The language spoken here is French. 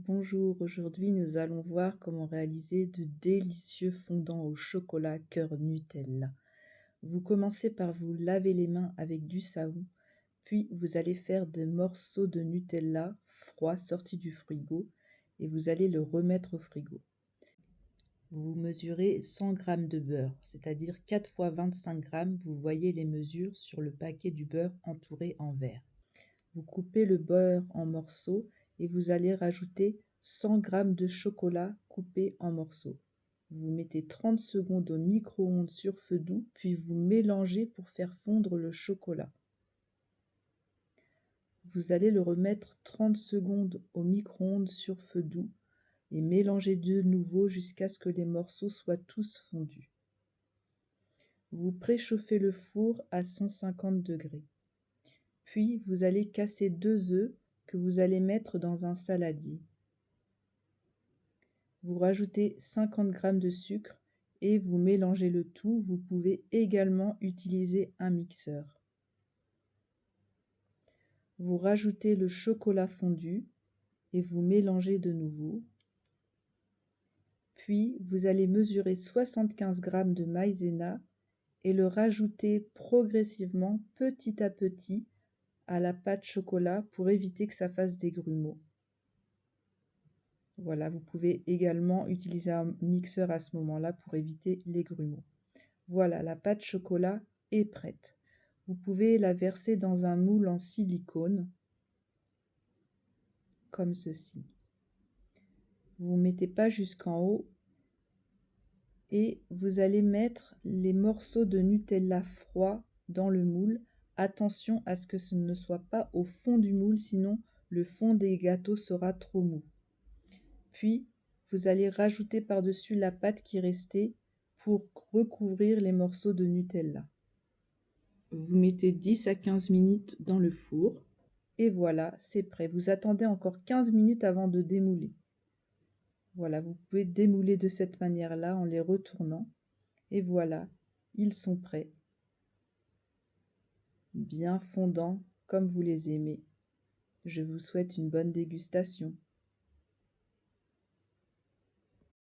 Bonjour, aujourd'hui nous allons voir comment réaliser de délicieux fondants au chocolat cœur Nutella. Vous commencez par vous laver les mains avec du savon, puis vous allez faire des morceaux de Nutella froid sortis du frigo et vous allez le remettre au frigo. Vous mesurez 100 g de beurre, c'est-à-dire 4 fois 25 g, vous voyez les mesures sur le paquet du beurre entouré en verre. Vous coupez le beurre en morceaux et vous allez rajouter 100 g de chocolat coupé en morceaux. Vous mettez 30 secondes au micro-ondes sur feu doux, puis vous mélangez pour faire fondre le chocolat. Vous allez le remettre 30 secondes au micro-ondes sur feu doux et mélanger de nouveau jusqu'à ce que les morceaux soient tous fondus. Vous préchauffez le four à 150 degrés. Puis vous allez casser 2 œufs que vous allez mettre dans un saladier. Vous rajoutez 50 g de sucre et vous mélangez le tout. Vous pouvez également utiliser un mixeur. Vous rajoutez le chocolat fondu et vous mélangez de nouveau. Puis vous allez mesurer 75 g de maïzena et le rajouter progressivement, petit à petit, à la pâte chocolat pour éviter que ça fasse des grumeaux. Voilà, vous pouvez également utiliser un mixeur à ce moment-là pour éviter les grumeaux. Voilà, la pâte chocolat est prête. Vous pouvez la verser dans un moule en silicone, comme ceci. Vous ne mettez pas jusqu'en haut et vous allez mettre les morceaux de Nutella froid dans le moule. Attention à ce que ce ne soit pas au fond du moule, sinon le fond des gâteaux sera trop mou. Puis, vous allez rajouter par-dessus la pâte qui restait pour recouvrir les morceaux de Nutella. Vous mettez 10 à 15 minutes dans le four. Et voilà, c'est prêt. Vous attendez encore 15 minutes avant de démouler. Voilà, vous pouvez démouler de cette manière-là en les retournant. Et voilà, ils sont prêts. Bien fondants comme vous les aimez. Je vous souhaite une bonne dégustation.